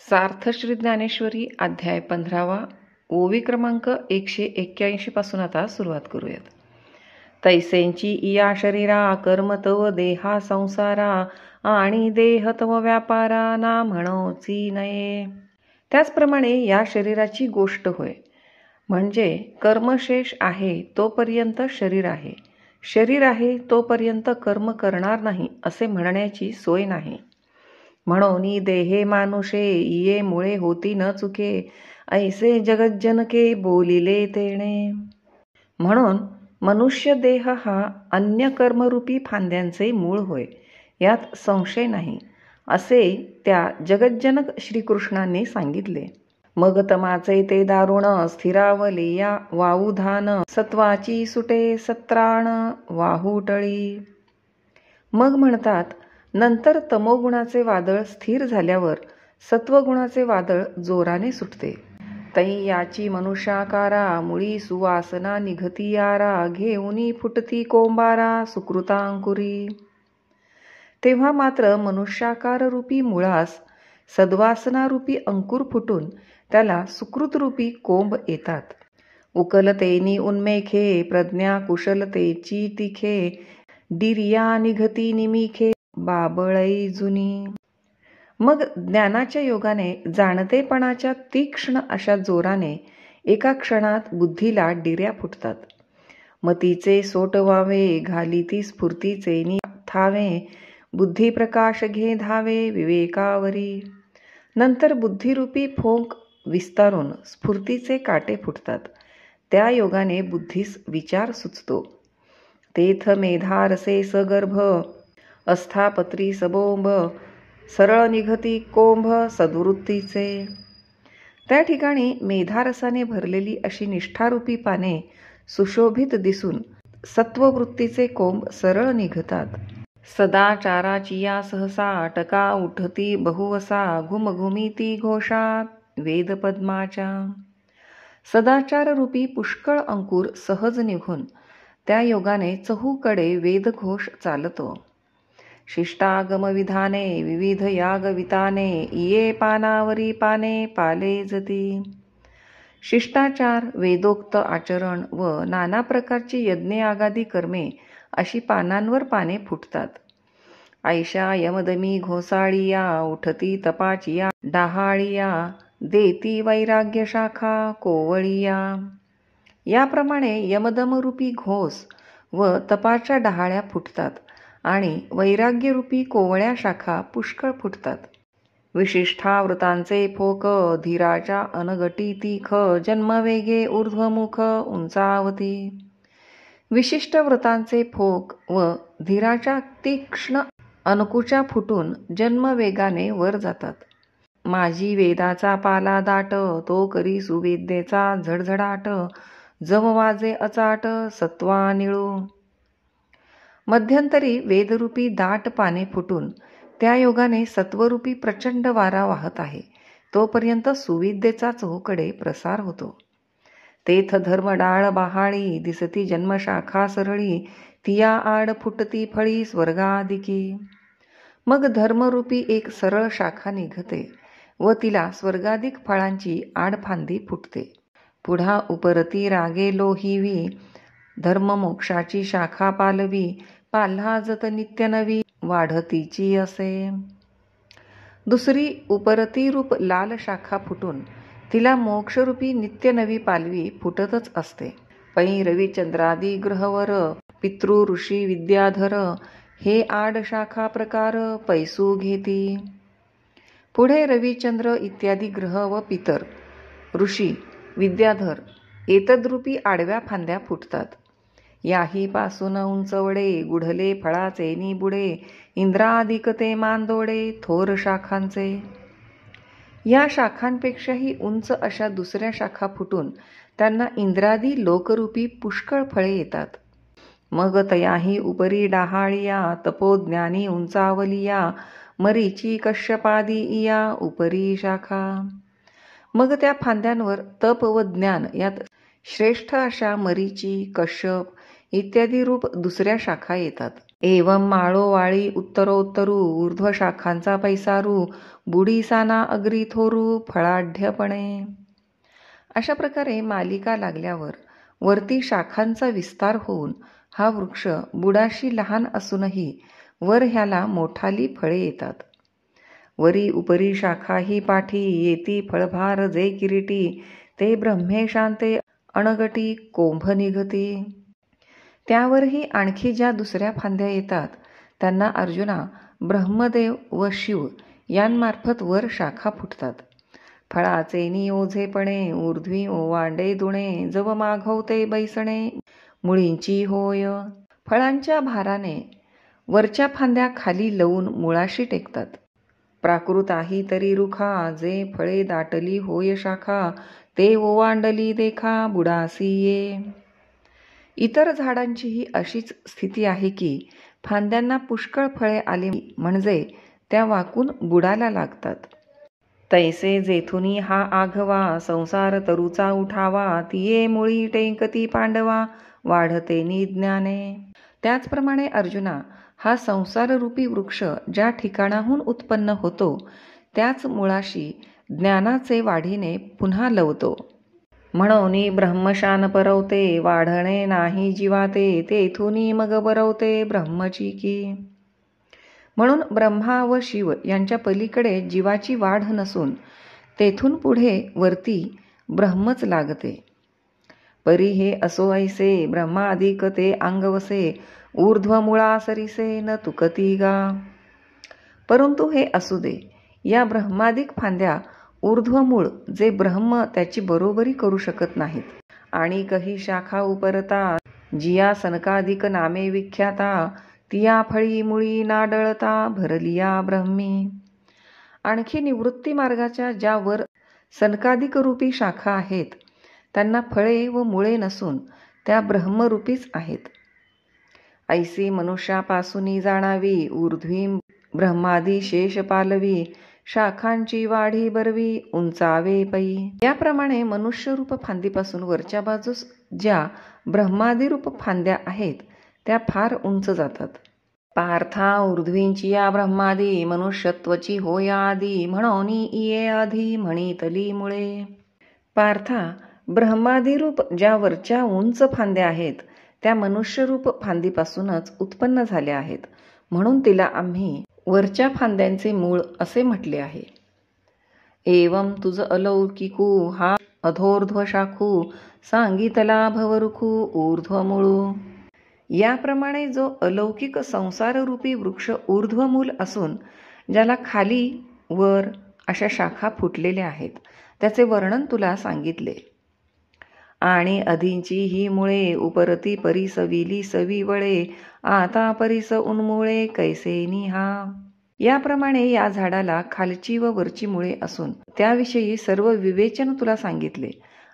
सार्थ श्री ज्ञानेश्वरी अध्याय 15वा ओवी क्रमांक 181 पासून आता सुरुवात करूयात. तैसेंची इया शरीरा कर्म तव देहा संसारा आणि देह तव व्यापारा ना म्हणोची नये. त्याचप्रमाणे या शरीराची गोष्ट होय. म्हणजे कर्मशेष आहे तोपर्यंत शरीर आहे, शरीर आहे तोपर्यंत कर्म करणार नाही असे म्हणण्याची सोय नाही. म्हणून देहे मानुषे ये मुळे होती न चुके, ऐसे जगज्जनके बोलिले तेणे. म्हणून मनुष्य देह हा अन्य कर्मरूपी फांद्यांचे मूळ होय, यात संशय नाही असे त्या जगज्जनक श्रीकृष्णांनी सांगितले. मग तमाचे ते दारुण स्थिरावले या वाऊधान, सत्वाची सुटे सत्राण वाहुटळी. मग म्हणतात, नंतर तमोगुणाचे वादळ स्थिर झाल्यावर सत्वगुणाचे वादळ जोराने सुटते. तै याची मनुष्याकारा मुळी सुवासना निघती यारा, घेऊनी फुटती कोंबारा सुकृतांकुरी. तेव्हा मात्र मनुष्याकार रूपी मुळास सद्वासनारूपी अंकुर फुटून त्याला सुकृतरूपी कोंब येतात. उकलतेनी उन्मेखे प्रज्ञा कुशलतेची तिखे, डिर्या निघती निमिखे बाबळई जुनी. मग ज्ञानाच्या योगाने जाणतेपणाच्या तीक्ष्ण अशा जोराने एका क्षणात बुद्धीला डिर्या फुटतात. मतीचे सोटवावे घालिती स्फूर्तीचे थावे, बुद्धी प्रकाश घे धावे विवेकावरी. नंतर बुद्धिरूपी फोंक विस्तारून स्फूर्तीचे काटे फुटतात. त्या योगाने बुद्धीस विचार सुचतो. तेथ मेधारसे सगर्भ अस्थापत्री सबोंब, सरळ निघती कोंभ सद्वृत्तीचे. त्या ठिकाणी मेधारसाने भरलेली अशी निष्ठारूपी पाने सुशोभित दिसून सत्ववृत्तीचे कोंब सरळ निघतात. सदाचाराची या सहसा टका उठती बहुवसा, घुमघुमीती घोषा वेदपद्माच्या. सदाचाररूपी पुष्कळ अंकुर सहज निघून त्या योगाने चहूकडे वेदघोष चालतो. शिष्टागम विधाने विविध याग विताने, ये पानावरी पाने पाले जती. शिष्टाचार, वेदोक्त आचरण व नाना प्रकारची यज्ञयागादी कर्मे अशी पानांवर पाने फुटतात. ऐशा यमदमी घोसाळिया, उठती तपाचिया डाहाळिया, देती वैराग्य शाखा कोवळिया. याप्रमाणे यमदमरूपी घोस व तपाच्या डहाळ्या फुटतात आणि वैराग्यरूपी कोवळ्या शाखा पुष्कळ फुटतात. विशिष्ठावृतांचे फोक धीराच्या अनगटी तीख, जन्मवेगे ऊर्ध्वमुख उंचावती. विशिष्ट व्रतांचे फोक व धीराच्या तीक्ष्ण अनकुच्या फुटून जन्मवेगाने वर जातात. माझी वेदाचा पाला दाट, तो करी सुविद्येचा झडझडाट, जम वाजे अचाट सत्वा निळू. मध्यंतरी वेदरूपी दाट पाने फुटून त्या योगाने सत्वरूपी प्रचंड वारा वाहत आहे, तोपर्यंत सुविद्येचा चहूकडे प्रसार होतो. तेथ धर्म डाळ बहाळी, दिसती जन्मशाखा सरळी, तिया आड फुटती फळी स्वर्गादिकी. मग धर्मरूपी एक सरळ शाखा निघते व तिला स्वर्गाधिक फळांची आडफांदी फुटते. पुढा उपरती रागे लोहिवी, धर्ममोक्षाची शाखा पालवी, पाल्हा जत नित्य नवी वाढतीची असे. दुसरी उपरती रूप लाल शाखा फुटून तिला मोक्षरूपी नित्य नवी पालवी फुटतच असते. पै रविचंद्रादी ग्रहवर, पितृ ऋषी विद्याधर, हे आड शाखा प्रकार पैसू घेती. पुढे रविचंद्र इत्यादी ग्रह व पितर, ऋषी, विद्याधर एतद्रूपी आडव्या फांद्या फुटतात. याही पासून उंचवडे गुढले फळाचे निबुडे, इंद्रादिकते मानदोडे थोर शाखांचे. या शाखांपेक्षाही उंच अशा दुसऱ्या शाखा फुटून त्यांना इंद्रादी लोकरूपी पुष्कळ फळे येतात. मग तयाही उपरी डाहाळिया, तपोज्ञानी उंचावलिया, मरीची कश्यपादी इया उपरी शाखा. मग त्या फांद्यांवर तप व ज्ञान यात श्रेष्ठ अशा मरीची, कश्यप इत्यादी रूप दुसऱ्या शाखा येतात. एवं माळोवाळी उत्तरोत्तरू ऊर्ध्व शाखांचा पैसारू बुडीसाना अग्री थोरू फळाढ्यपणे. अशा प्रकारे मालिका लागल्यावर वरती शाखांचा विस्तार होऊन हा वृक्ष बुडाशी लहान असूनही वर ह्याला मोठाली फळे येतात. वरी उपरी शाखा ही पाठी येती फळभार जे किरीटी ते ब्रह्मे शांते अणगटी कोंभ निघती. त्यावरही आणखी ज्या दुसऱ्या फांद्या येतात त्यांना अर्जुना ब्रह्मदेव व शिव यांमार्फत वर शाखा फुटतात. फळाचे नियोझेपणे ऊर्ध्वी ओवांडे दुणे जव माघवते बैसणे मुळींची होय. फळांच्या भाराने वरच्या फांद्या खाली लवून मुळाशी टेकतात. प्राकृताही तरी रुखा जे फळे दाटली होय शाखा ते ओवांडली देखा बुडासी ये. इतर झाडांचीही अशीच स्थिती आहे की फांद्यांना पुष्कळ फळे आली म्हणजे त्या वाकून बुडाला लागतात. तैसे जेथुनी हा आघवा संसार तरुचा उठावा तिये मुळी टेकती पांडवा वाढते निज्ञाने. त्याचप्रमाणे अर्जुना हा संसाररूपी वृक्ष ज्या ठिकाणाहून उत्पन्न होतो त्याच मुळाशी ज्ञानाचे वाढीने पुन्हा लवतो. म्हणून ब्रह्मशान परवते वाढणे नाही जीवाते तेथुनी मग बरवते ब्रह्मची की. म्हणून ब्रह्मा व शिव यांच्या पलीकडे जीवाची वाढ नसून तेथून पुढे वरती ब्रह्मच लागते. परी हे असो ऐसे ब्रह्माधिक ते अंगवसे ऊर्ध्व मुळा सरिसे न तुकती गा. परंतु हे असू दे, या ब्रह्मादिक फांद्या ऊर्ध्वमूळ जे ब्रह्म त्याची बरोबरी करू शकत नाहीत. आणि काही शाखा उपरता जिया सनकाधिक नामे विख्याता तिया फळी मुळी नाडळता भरलिया ब्रह्मी. आणखी निवृत्ती मार्गाच्या ज्या वर सनकाधिक रूपी शाखा आहेत त्यांना फळे व मुळे नसून त्या ब्रह्मरूपीच आहेत. ऐसी मनुष्यापासून जाणावी ऊर्ध्वी ब्रह्मादी शेष पालवी शाखांची वाढी बरवी उंचावे पै. याप्रमाणे मनुष्यरूप फांदीपासून वरच्या बाजूस ज्या ब्रह्मादिरूप फांद्या आहेत त्या फार उंच जातात. पार्था ऊर्ध्वींची या ब्रह्मादी मनुष्यत्वची होय आदी म्हणून इये आधी म्हणितली मुळे. पार्था ब्रह्मादिरूप ज्या वरच्या उंच फांद्या आहेत त्या मनुष्यरूप फांदीपासूनच उत्पन्न झाल्या आहेत म्हणून तिला आम्ही वरच्या फांद्यांचे मूळ असे म्हटले आहे. एवं तुझ अलौकिकू हा अधोर्ध्व शाखू सांगितला भवरुखू ऊर्ध्वमूळू. याप्रमाणे जो अलौकिक संसाररूपी वृक्ष ऊर्ध्वमूल असून ज्याला खाली वर अशा शाखा फुटलेल्या आहेत त्याचे वर्णन तुला सांगितले. आणि अधिंची ही मुळे उपरती परिस विली सवी वळे आता परिस उन्मुळे कैसे निहा. याप्रमाणे या झाडाला खालची व वरची मुळे असून त्याविषयी सर्व विवेचन तुला सांगितले.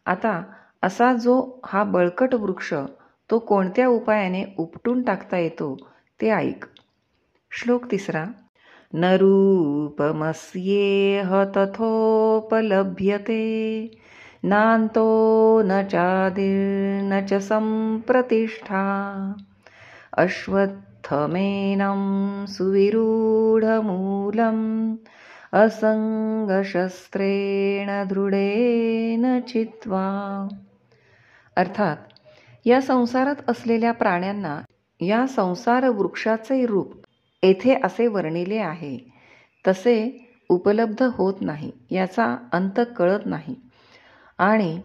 आता असा जो हा बळकट वृक्ष तो कोणत्या उपायाने उपटून टाकता येतो ते ऐक. श्लोक 3. न रूपमस्येह तथोपलभ्यते नान्तो न चादिर्न च संप्रतिष्ठा अश्वत्थमेनं सुविरूढमूलम् असंगशस्त्रेण दृढेन चित्वा. अर्थात या संसारात असलेल्या प्राण्यांना या संसार वृक्षाचे रूप येथे असे वर्णिले आहे तसे उपलब्ध होत नाही, याचा अंत कळत नाही आणि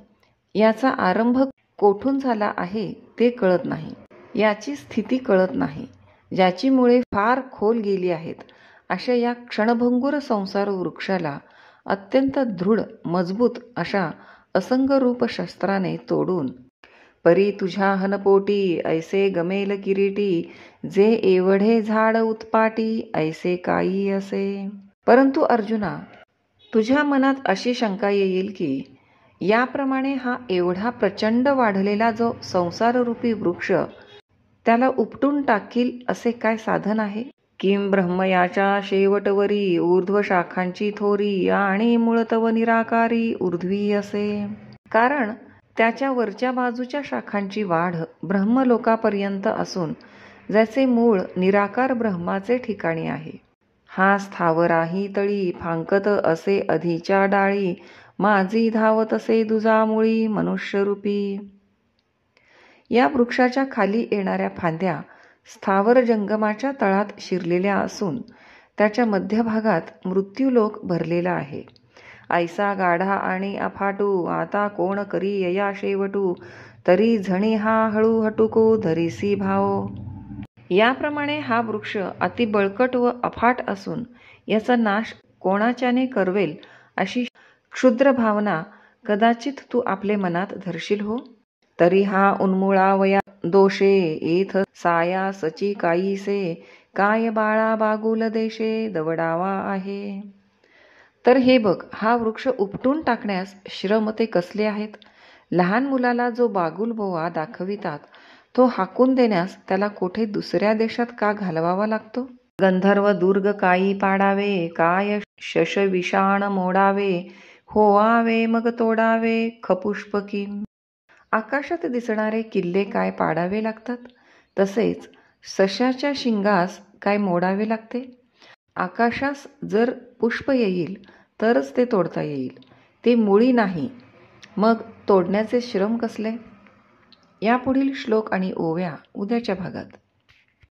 याचा आरंभ कोठून झाला आहे ते कळत नाही, याची स्थिती कळत नाही, ज्याची मुळे फार खोल गेली आहेत अशा या क्षणभंगुर संसार वृक्षाला अत्यंत दृढ मजबूत अशा असंगरूप शस्त्राने तोडून परी तुझ्या हनपोटी ऐसे गमेल किरीटी जे एवढे झाड उत्पाटी ऐसे काही असे. परंतु अर्जुना तुझ्या मनात अशी शंका येईल की याप्रमाणे हा एवढा प्रचंड वाढलेला जो संसाररूपी वृक्ष त्याला उपटून टाकील असे काय साधन आहे. किम ब्रह्मयाच्या शेवटवरी ऊर्ध्व शाखांची थोरी आणि मूळतव निराकारी ऊर्ध्वी असे. कारण त्याच्या वरच्या बाजूच्या शाखांची वाढ ब्रह्मलोकापर्यंत असून ज्याचे मूळ निराकार ब्रह्माचे ठिकाणी आहे. हा स्थावराही तळी फांकत असे अधिच्या डाळी, माझी धावत असे दुजामुळी मनुष्यरूपी. या वृक्षाच्या खाली येणाऱ्या फांद्या स्थावर जंगमाच्या तळात शिरलेल्या असून त्याच्या मध्यभागात मृत्यूलोक भरलेला आहे. ऐसा गाढा आणि अफाटू, आता कोण करी यया शेवटू, तरी झणी हा हळू हटुको धरीसी भाव. याप्रमाणे हा वृक्ष अति बळकट व अफाट असून याचा नाश कोणाच्याने करवेल अशी क्षुद्र भावना कदाचित तू आपले मनात धरशील हो. तरी हा उन्मुळावया दोषे, एथ साया सची काईसे, काय बाळा बागुल देशे दवडावा आहे. तर हे बघ, हा वृक्ष उपटून टाकण्यास श्रम ते कसले आहेत. लहान मुलाला जो बागुल बोवा दाखवितात तो हाकून देण्यास त्याला कोठे दुसऱ्या देशात का घालवावा लागतो. गंधर्व दुर्ग काही पाडावे, काय शशविषाण मोडावे, होवावे मग तोडावे खपुष्पकी. आकाशात दिसणारे किल्ले काय पाडावे लागतात, तसेच सशाच्या शिंगास काय मोडावे लागते. आकाशास जर पुष्प येईल तरच ते तोडता येईल, ते मुळी नाही, मग तोडण्याचे श्रम कसले. यापुढील श्लोक आणि ओव्या उद्याच्या भागात.